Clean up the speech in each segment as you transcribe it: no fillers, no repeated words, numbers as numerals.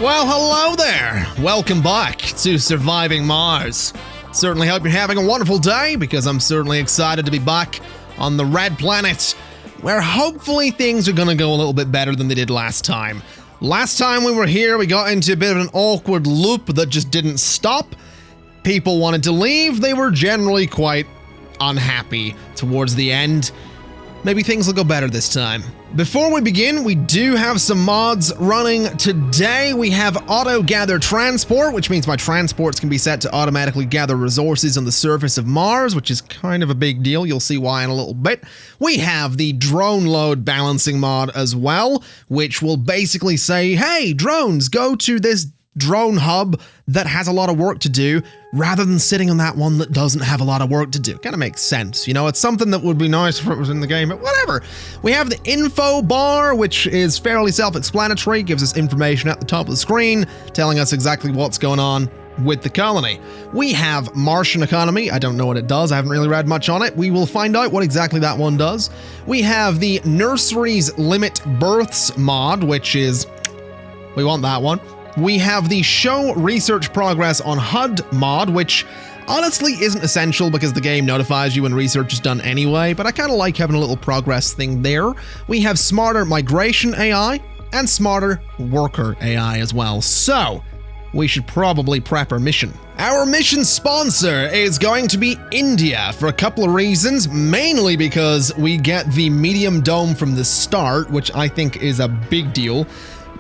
Well, hello there! Welcome back to Surviving Mars. Certainly hope you're having a wonderful day, because I'm certainly excited to be back on the Red Planet, where hopefully things are gonna go a little bit better than they did last time. Last time we were here, we got into a bit of an awkward loop that just didn't stop. People wanted to leave, they were generally quite unhappy towards the end. Maybe things will go better this time. Before we begin, we do have some mods running today. We have Auto Gather Transport, which means my transports can be set to automatically gather resources on the surface of Mars, which is kind of a big deal. You'll see why in a little bit. We have the Drone Load Balancing mod as well, which will basically say, hey, drones, go to this drone hub that has a lot of work to do, rather than sitting on that one that doesn't have a lot of work to do. Kind of makes sense, you know, it's something that would be nice if it was in the game, but whatever. We have the info bar, which is fairly self-explanatory, gives us information at the top of the screen, telling us exactly what's going on with the colony. We have Martian economy. I don't know what it does. I haven't really read much on it. We will find out what exactly that one does. We have the nurseries limit births mod, which is, we want that one. We have the Show Research Progress on HUD mod, which honestly isn't essential because the game notifies you when research is done anyway, but I kind of like having a little progress thing there. We have Smarter Migration AI and Smarter Worker AI as well, so we should probably prep our mission. Our mission sponsor is going to be India for a couple of reasons, mainly because we get the medium dome from the start, which I think is a big deal.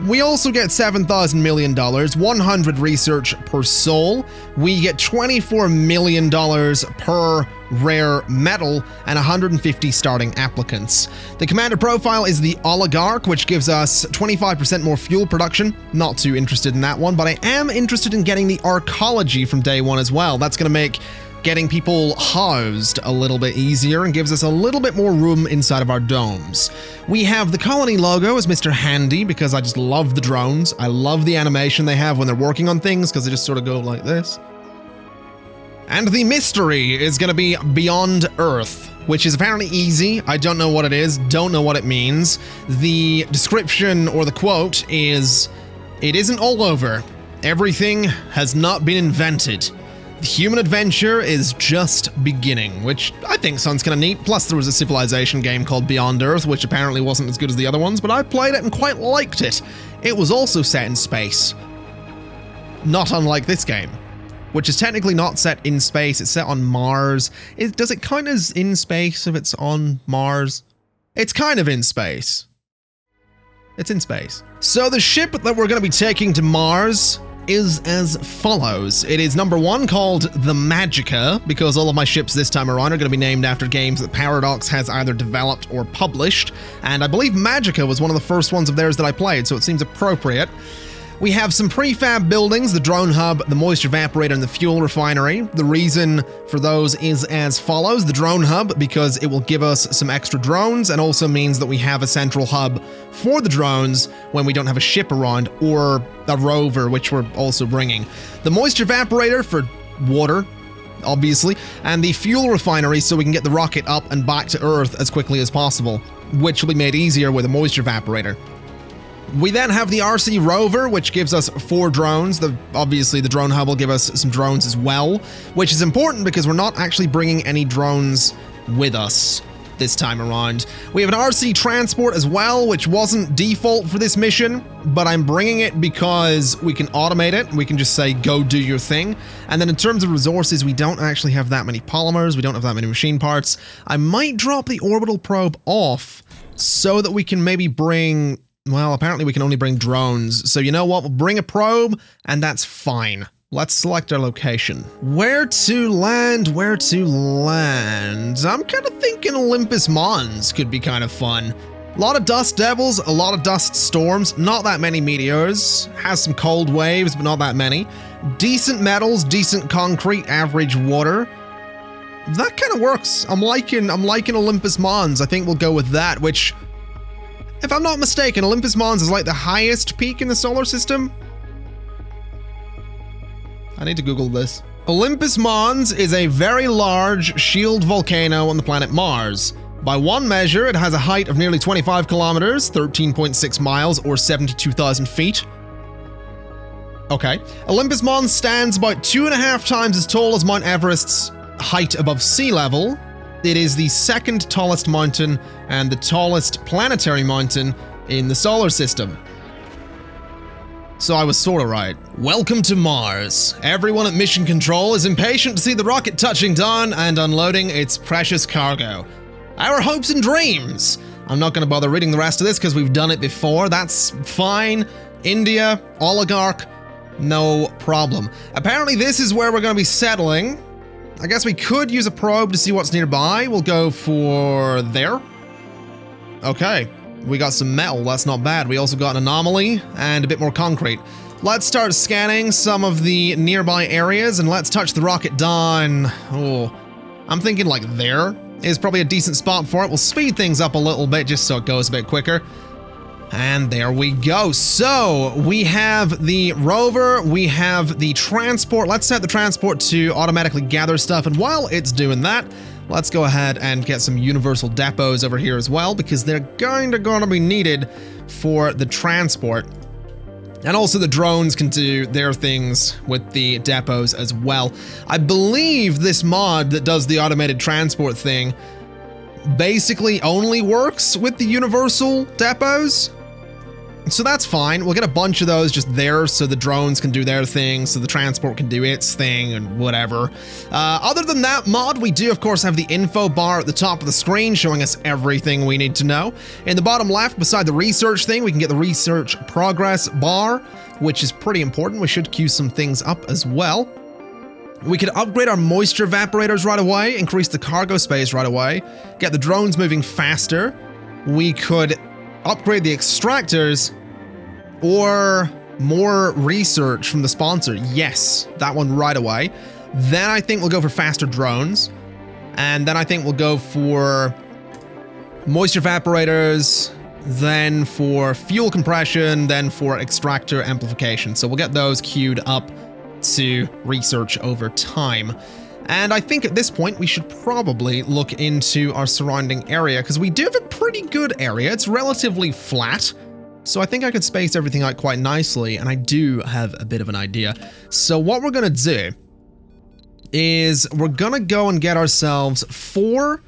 We also get $7,000 million, 100 research per soul. We get $24 million per rare metal and 150 starting applicants. The commander profile is the Oligarch, which gives us 25% more fuel production. Not too interested in that one, but I am interested in getting the Arcology from day one as well. That's going to make getting people housed a little bit easier and gives us a little bit more room inside of our domes. We have the colony logo as Mr. Handy because I just love the drones. I love the animation they have when they're working on things because they just sort of go like this. And the mystery is going to be Beyond Earth, which is apparently easy. I don't know what it is, don't know what it means. The description or the quote is, "It isn't all over. Everything has not been invented. The human adventure is just beginning," which I think sounds kind of neat. Plus, there was a Civilization game called Beyond Earth, which apparently wasn't as good as the other ones, but I played it and quite liked it. It was also set in space. Not unlike this game, which is technically not set in space, it's set on Mars. Does it count as in space if it's on Mars? It's kind of in space. It's in space. So the ship that we're going to be taking to Mars is as follows. It is number one called the Magica, because all of my ships this time around are going to be named after games that Paradox has either developed or published, and I believe Magica was one of the first ones of theirs that I played, so it seems appropriate. We have some prefab buildings, the drone hub, the moisture evaporator, and the fuel refinery. The reason for those is as follows. The drone hub, because it will give us some extra drones, and also means that we have a central hub for the drones when we don't have a ship around, or a rover, which we're also bringing. The moisture evaporator for water, obviously, and the fuel refinery so we can get the rocket up and back to Earth as quickly as possible, which will be made easier with a moisture evaporator. We then have the RC rover, which gives us 4 drones. Obviously, the drone hub will give us some drones as well, which is important because we're not actually bringing any drones with us this time around. We have an RC transport as well, which wasn't default for this mission, but I'm bringing it because we can automate it. We can just say, go do your thing. And then in terms of resources, we don't actually have that many polymers. We don't have that many machine parts. I might drop the orbital probe off so that we can maybe bring... Well, apparently we can only bring drones, so you know what? We'll bring a probe, and that's fine. Let's select our location. Where to land, where to land? I'm kind of thinking Olympus Mons could be kind of fun. A lot of dust devils, a lot of dust storms, not that many meteors, has some cold waves, but not that many. Decent metals, decent concrete, average water. That kind of works. I'm liking Olympus Mons. I think we'll go with that, which... If I'm not mistaken, Olympus Mons is like the highest peak in the solar system. I need to Google this. Olympus Mons is a very large shield volcano on the planet Mars. By one measure, it has a height of nearly 25 kilometers, 13.6 miles, or 72,000 feet. Okay. Olympus Mons stands about 2.5 times as tall as Mount Everest's height above sea level. It is the second tallest mountain and the tallest planetary mountain in the solar system. So I was sort of right. Welcome to Mars. Everyone at Mission Control is impatient to see the rocket touching down and unloading its precious cargo. Our hopes and dreams. I'm not going to bother reading the rest of this because we've done it before. That's fine. India, oligarch, no problem. Apparently this is where we're going to be settling. I guess we could use a probe to see what's nearby. We'll go for there. Okay, we got some metal. That's not bad. We also got an anomaly and a bit more concrete. Let's start scanning some of the nearby areas and let's touch the rocket down. Oh, I'm thinking like there is probably a decent spot for it. We'll speed things up a little bit just so it goes a bit quicker. And there we go. So we have the rover, we have the transport. Let's set the transport to automatically gather stuff. And while it's doing that, let's go ahead and get some universal depots over here as well, because they're going to be needed for the transport. And also the drones can do their things with the depots as well. I believe this mod that does the automated transport thing basically only works with the universal depots. So that's fine. We'll get a bunch of those just there so the drones can do their thing, so the transport can do its thing and whatever. Other than that mod, we do of course have the info bar at the top of the screen showing us everything we need to know. In the bottom left, beside the research thing, we can get the research progress bar, which is pretty important. We should queue some things up as well. We could upgrade our moisture evaporators right away, increase the cargo space right away, get the drones moving faster. We could upgrade the extractors or more research from the sponsor. Yes, that one right away. Then I think we'll go for faster drones. And then I think we'll go for moisture evaporators, then for fuel compression, then for extractor amplification. So we'll get those queued up to research over time. And I think at this point we should probably look into our surrounding area because we do have a pretty good area. It's relatively flat, so I think I could space everything out quite nicely, and I do have a bit of an idea. So what we're gonna do is we're gonna go and get ourselves 4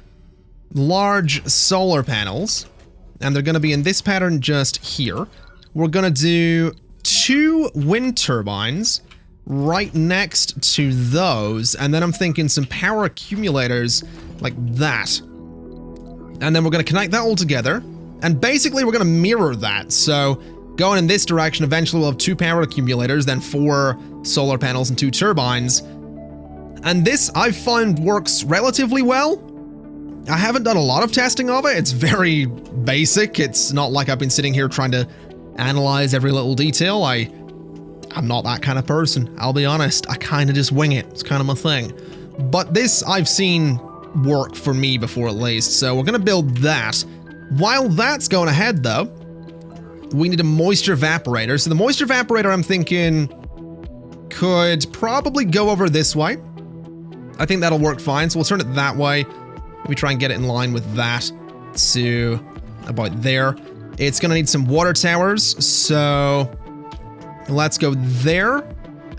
large solar panels, and they're gonna be in this pattern just here. We're gonna do 2 wind turbines right next to those, and then I'm thinking some power accumulators like that. And then we're going to connect that all together, and basically we're going to mirror that. So going in this direction, eventually we'll have 2 power accumulators, then 4 solar panels and 2 turbines. And this I've found works relatively well. I haven't done a lot of testing of it. It's very basic. It's not like I've been sitting here trying to analyze every little detail. I'm not that kind of person, I'll be honest. I kind of just wing it. It's kind of my thing. But this I've seen work for me before at least, so we're going to build that. While that's going ahead though, we need a moisture evaporator. So the moisture evaporator I'm thinking could probably go over this way. I think that'll work fine, so we'll turn it that way. Maybe try and get it in line with that to about there. It's going to need some water towers, so let's go there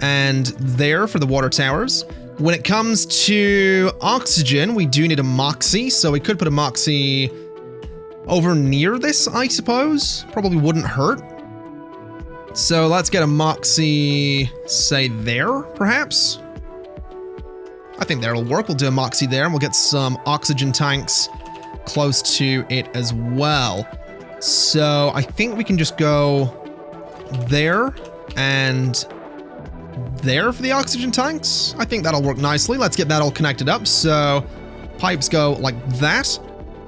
and there for the water towers. When it comes to oxygen, we do need a Moxie, so we could put a Moxie over near this, I suppose. Probably wouldn't hurt. So let's get a Moxie, say there, perhaps? I think that'll work. We'll do a Moxie there, and we'll get some oxygen tanks close to it as well. So I think we can just go there and there for the oxygen tanks. I think that'll work nicely. Let's get that all connected up. So pipes go like that.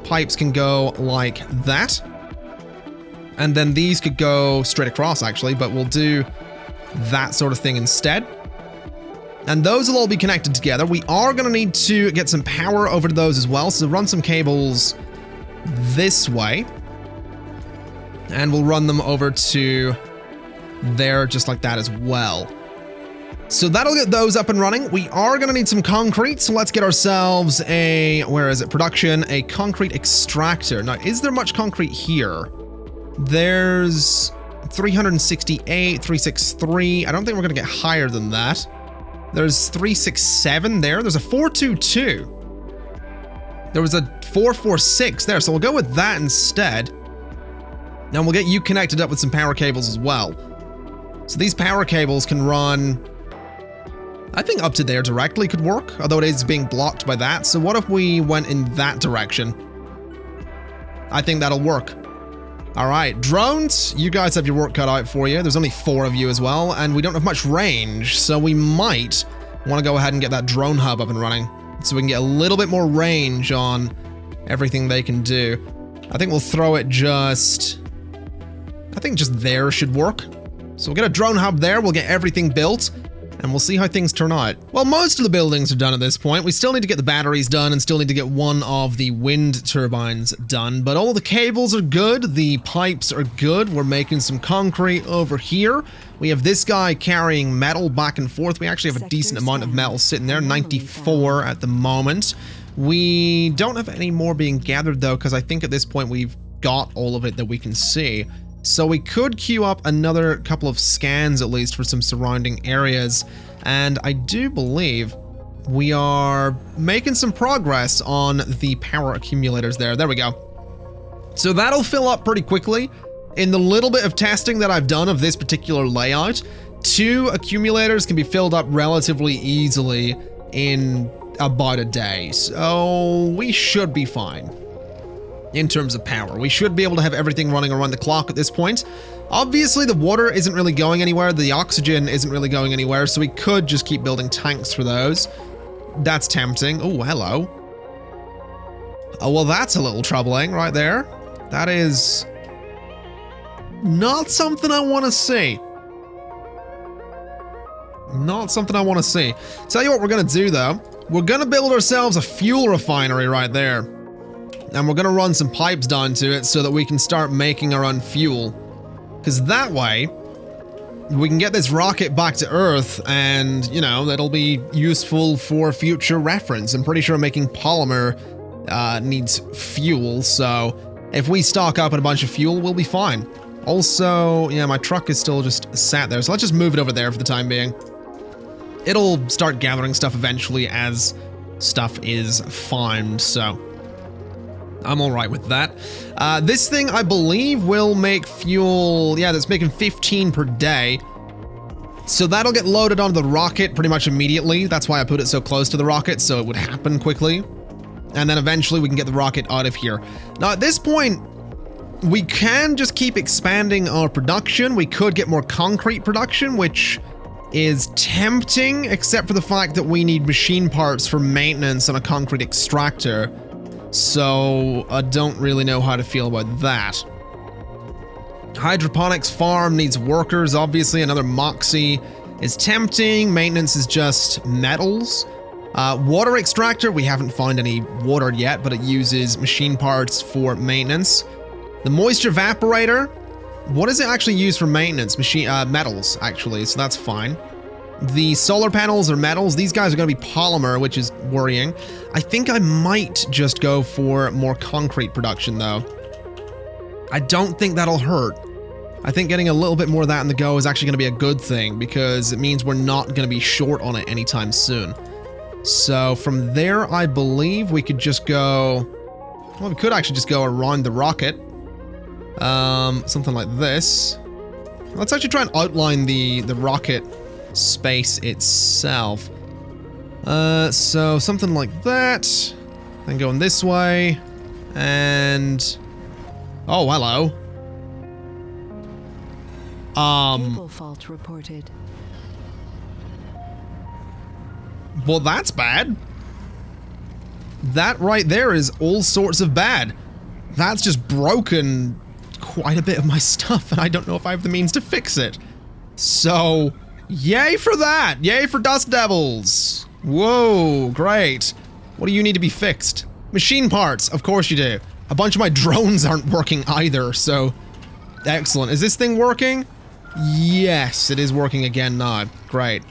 Pipes can go like that. And then these could go straight across actually, but we'll do that sort of thing instead. And those will all be connected together. We are going to need to get some power over to those as well. So run some cables this way. And we'll run them over to there just like that as well. So that'll get those up and running. We are going to need some concrete, so let's get ourselves a, where is it, production, a concrete extractor. Now, is there much concrete here? There's 368, 363. I don't think we're going to get higher than that. There's 367 there. There's a 422. There was a 446 there, so we'll go with that instead. And we'll get you connected up with some power cables as well. So these power cables can run, I think up to there directly could work, although it is being blocked by that. So what if we went in that direction? I think that'll work. All right, drones, you guys have your work cut out for you. There's only 4 of you as well, and we don't have much range, so we might want to go ahead and get that drone hub up and running so we can get a little bit more range on everything they can do. I think we'll throw it just there should work. So we'll get a drone hub there, we'll get everything built, and we'll see how things turn out. Well, most of the buildings are done at this point. We still need to get the batteries done and still need to get one of the wind turbines done, but all the cables are good, the pipes are good. We're making some concrete over here. We have this guy carrying metal back and forth. We actually have a decent amount of metal sitting there, 94 at the moment. We don't have any more being gathered though, because I think at this point we've got all of it that we can see. So we could queue up another couple of scans at least for some surrounding areas. And I do believe we are making some progress on the power accumulators there. There we go. So that'll fill up pretty quickly. In the little bit of testing that I've done of this particular layout, 2 accumulators can be filled up relatively easily in about a day. So we should be fine. In terms of power, we should be able to have everything running around the clock at this point. Obviously, the water isn't really going anywhere. The oxygen isn't really going anywhere, so we could just keep building tanks for those. That's tempting. Oh, hello. Oh, well, that's a little troubling right there. That is not something I want to see. Not something I want to see. Tell you what we're going to do, though. We're going to build ourselves a fuel refinery right there. And we're going to run some pipes down to it so that we can start making our own fuel. Because that way, we can get this rocket back to Earth and, you know, that'll be useful for future reference. I'm pretty sure making polymer needs fuel, so if we stock up on a bunch of fuel, we'll be fine. Also, yeah, my truck is still just sat there, so let's just move it over there for the time being. It'll start gathering stuff eventually as stuff is found, so I'm all right with that. This thing, I believe, will make fuel. Yeah, that's making 15 per day. So that'll get loaded onto the rocket pretty much immediately. That's why I put it so close to the rocket, so it would happen quickly. And then eventually we can get the rocket out of here. Now, at this point, we can just keep expanding our production. We could get more concrete production, which is tempting, except for the fact that we need machine parts for maintenance on a concrete extractor. So I don't really know how to feel about that. Hydroponics farm needs workers, obviously. Another Moxie is tempting. Maintenance is just metals. Water extractor, we haven't found any water yet, but it uses machine parts for maintenance. The moisture evaporator, what does it actually use for maintenance? Metals, actually, so that's fine. The solar panels are metals. These guys are going to be polymer, which is worrying. I think I might just go for more concrete production, though. I don't think that'll hurt. I think getting a little bit more of that in the go is actually going to be a good thing, because it means we're not going to be short on it anytime soon. So from there, I believe we could just go... Well, we could actually just go around the rocket. Something like this. Let's actually try and outline the rocket space itself. So something like that. Then going this way. And... Oh, hello. Cable fault reported. Well, that's bad. That right there is all sorts of bad. That's just broken quite a bit of my stuff, and I don't know if I have the means to fix it. So, yay for that! Yay for Dust Devils! Whoa, great. What do you need to be fixed? Machine parts, of course you do. A bunch of my drones aren't working either, so... Excellent. Is this thing working? Yes, it is working again now. Great.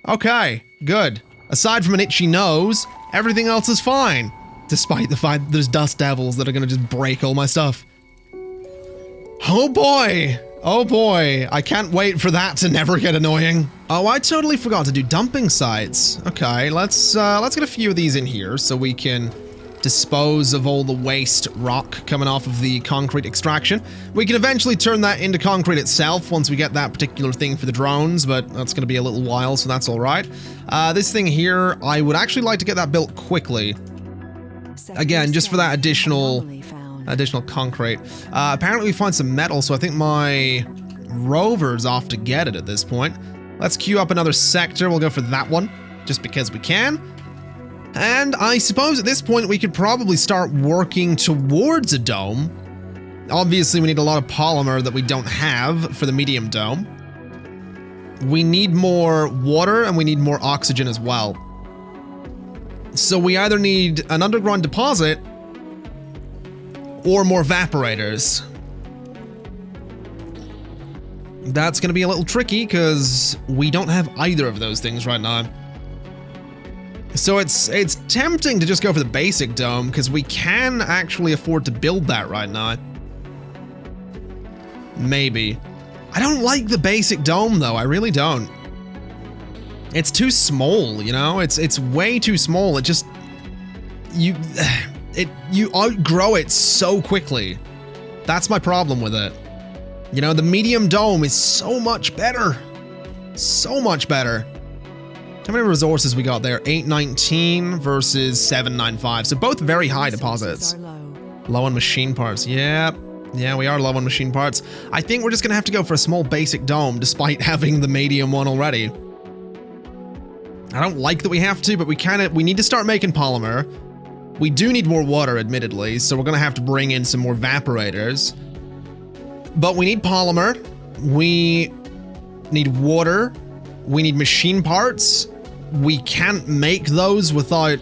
Okay, good. Aside from an itchy nose, everything else is fine. Despite the fact that there's Dust Devils that are gonna just break all my stuff. Oh boy! Oh boy, I can't wait for that to never get annoying. Oh, I totally forgot to do dumping sites. Okay, let's get a few of these in here so we can dispose of all the waste rock coming off of the concrete extraction. We can eventually turn that into concrete itself once we get that particular thing for the drones, but that's going to be a little while, so that's all right. This thing here, I would actually like to get that built quickly. Again, just for that additional concrete. Apparently we find some metal, so I think my rover's off to get it at this point. Let's queue up another sector. We'll go for that one, just because we can. And I suppose at this point we could probably start working towards a dome. Obviously we need a lot of polymer that we don't have for the medium dome. We need more water and we need more oxygen as well. So we either need an underground deposit or more evaporators. That's going to be a little tricky because we don't have either of those things right now. So it's tempting to just go for the basic dome because we can actually afford to build that right now. Maybe. I don't like the basic dome though, I really don't. It's too small, you know? It's way too small. It just you outgrow it so quickly. That's my problem with it. You know, the medium dome is so much better. So much better. How many resources we got there? 819 versus 795. So both very high deposits. Low on machine parts. Yeah, we are low on machine parts. I think we're just going to have to go for a small basic dome despite having the medium one already. I don't like that we have to, but we need to start making polymer. We do need more water, admittedly, so we're going to have to bring in some more evaporators. But we need polymer. We need water. We need machine parts. We can't make those without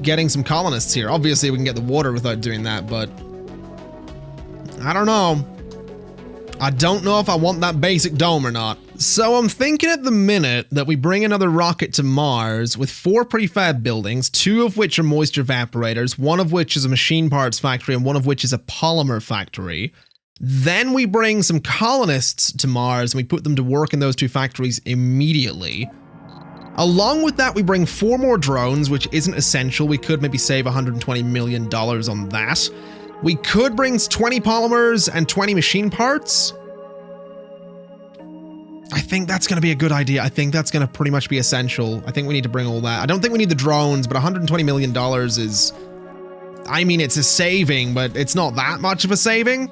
getting some colonists here. Obviously, we can get the water without doing that, but I don't know. I don't know if I want that basic dome or not. So I'm thinking at the minute that we bring another rocket to Mars with 4 prefab buildings, 2 of which are moisture evaporators, 1 of which is a machine parts factory, and 1 of which is a polymer factory. Then we bring some colonists to Mars and we put them to work in those 2 factories immediately. Along with that, we bring 4 more drones, which isn't essential. We could maybe save $120 million on that. We could bring 20 polymers and 20 machine parts. I think that's going to be a good idea. I think that's going to pretty much be essential. I think we need to bring all that. I don't think we need the drones, but $120 million is... I mean, it's a saving, but it's not that much of a saving.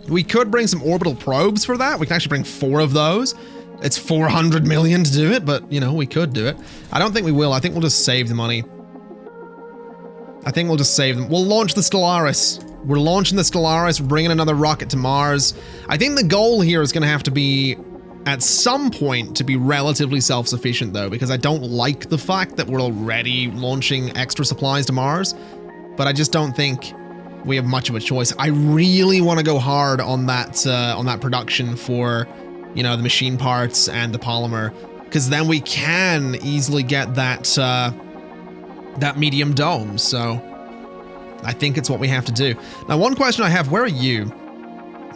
We could bring some orbital probes for that. We can actually bring 4 of those. It's $400 million to do it, but, you know, we could do it. I don't think we will. I think we'll just save the money. I think we'll just save them. We'll launch the Stellaris. We're launching the Stellaris. We're bringing another rocket to Mars. I think the goal here is going to have to be, at some point, to be relatively self-sufficient, though, because I don't like the fact that we're already launching extra supplies to Mars, but I just don't think we have much of a choice. I really want to go hard on that production for, you know, the machine parts and the polymer, because then we can easily get that that medium dome. So I think it's what we have to do. Now, one question I have, where are you?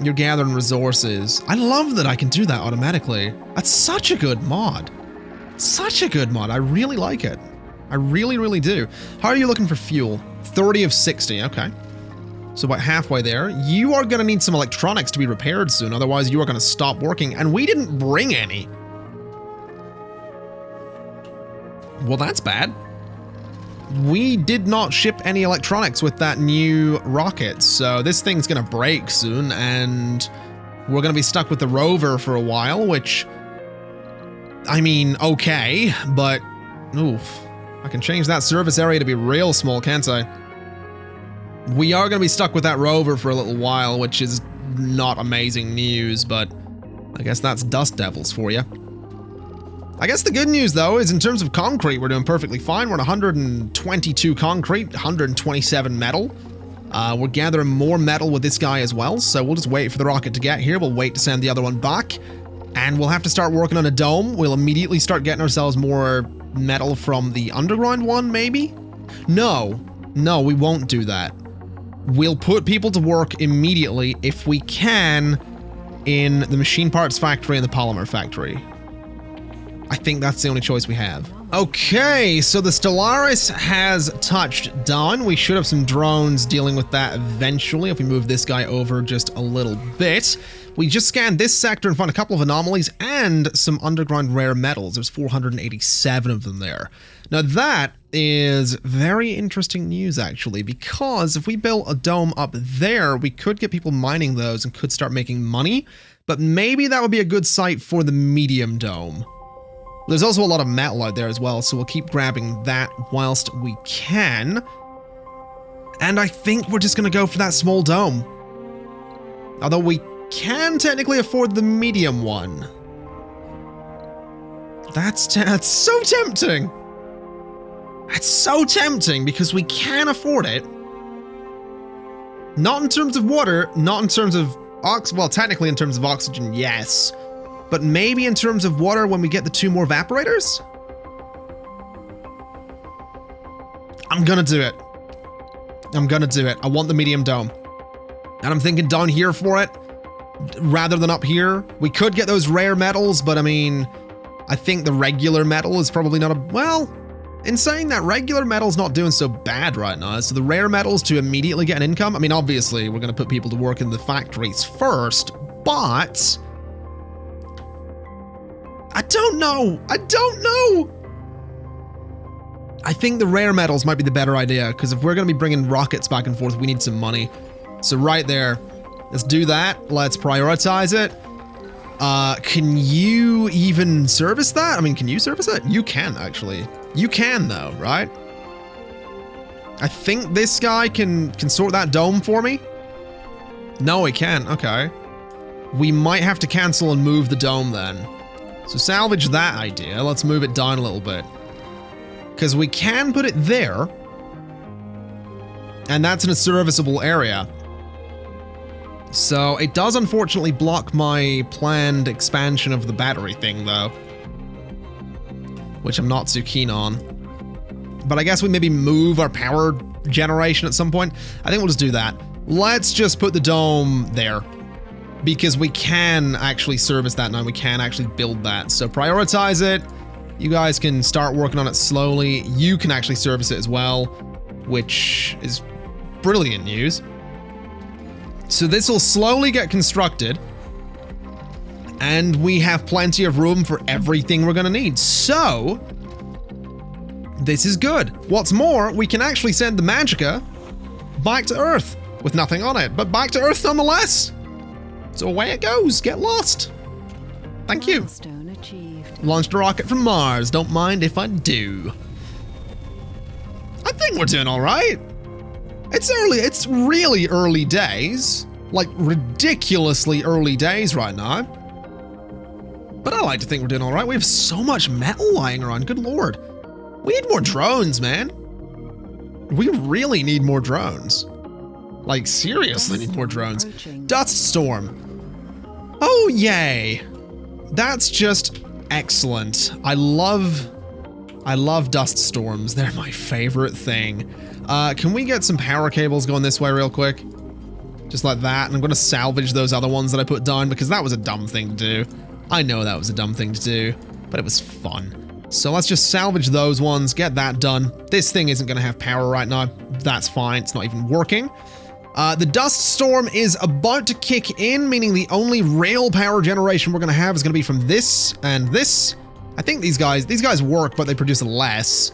You're gathering resources. I love that I can do that automatically. That's such a good mod. Such a good mod. I really like it. I really, really do. How are you looking for fuel? 30 of 60. Okay. So about halfway there. You are going to need some electronics to be repaired soon. Otherwise, you are going to stop working. And we didn't bring any. Well, that's bad. We did not ship any electronics with that new rocket, so this thing's gonna break soon, and we're gonna be stuck with the rover for a while, which, I mean, okay, but, oof. I can change that service area to be real small, can't I? We are gonna be stuck with that rover for a little while, which is not amazing news, but I guess that's Dust Devils for you. I guess the good news, though, is in terms of concrete, we're doing perfectly fine. We're at 122 concrete, 127 metal. We're gathering more metal with this guy as well, so we'll just wait for the rocket to get here. We'll wait to send the other one back, and we'll have to start working on a dome. We'll immediately start getting ourselves more metal from the underground one, maybe? No, we won't do that. We'll put people to work immediately if we can in the machine parts factory and the polymer factory. I think that's the only choice we have. Okay, so the Stellaris has touched down. We should have some drones dealing with that eventually if we move this guy over just a little bit. We just scanned this sector and found a couple of anomalies and some underground rare metals. There's 487 of them there. Now that is very interesting news actually, because if we build a dome up there, we could get people mining those and could start making money, but maybe that would be a good site for the medium dome. There's also a lot of metal out there as well, so we'll keep grabbing that whilst we can. And I think we're just going to go for that small dome. Although we can technically afford the medium one. That's so tempting. That's so tempting because we can afford it. Not in terms of water, not in terms of well, technically in terms of oxygen, yes. But maybe in terms of water when we get the 2 more evaporators? I'm gonna do it. I'm gonna do it. I want the medium dome. And I'm thinking down here for it, rather than up here. We could get those rare metals, but I mean, I think the regular metal is probably not a... Well, in saying that, regular metal's not doing so bad right now. So the rare metals to immediately get an income, I mean, obviously, we're gonna put people to work in the factories first, but... I don't know. I don't know. I think the rare metals might be the better idea, because if we're going to be bringing rockets back and forth, we need some money. So right there, let's do that. Let's prioritize it. Can you even service that? I mean, can you service it? You can, actually. You can, though, right? I think this guy can sort that dome for me. No, he can't. Okay. We might have to cancel and move the dome then. So salvage that idea. Let's move it down a little bit. Because we can put it there. And that's in a serviceable area. So it does unfortunately block my planned expansion of the battery thing though. Which I'm not too keen on. But I guess we maybe move our power generation at some point. I think we'll just do that. Let's just put the dome there. Because we can actually service that now. We can actually build that. So prioritize it. You guys can start working on it slowly. You can actually service it as well, which is brilliant news. So this will slowly get constructed. And we have plenty of room for everything we're going to need. So this is good. What's more, we can actually send the Magica back to Earth with nothing on it, but back to Earth nonetheless. So away it goes. Get lost. Thank you. Milestone achieved. Launched a rocket from Mars. Don't mind if I do. I think we're doing all right. It's early. It's really early days. Like ridiculously early days right now. But I like to think we're doing all right. We have so much metal lying around. Good Lord. We need more drones, man. We really need more drones. Like, seriously need more drones. Dust storm. Oh, yay. That's just excellent. I love dust storms. They're my favorite thing. Can we get some power cables going this way real quick? Just like that. And I'm going to salvage those other ones that I put down because that was a dumb thing to do. I know that was a dumb thing to do, but it was fun. So let's just salvage those ones, get that done. This thing isn't going to have power right now. That's fine. It's not even working. The dust storm is about to kick in, meaning the only rail power generation we're going to have is going to be from this and this. I think these guys work, but they produce less.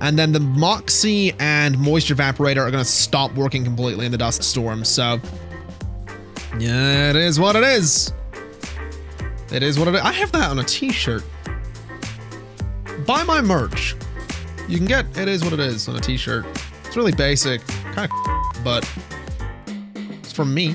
And then the Moxie and Moisture Evaporator are going to stop working completely in the dust storm. So, yeah, it is what it is. It is what it is. I have that on a t-shirt. Buy my merch. You can get It Is What It Is on a t-shirt. It's really basic, kind of, but... from me.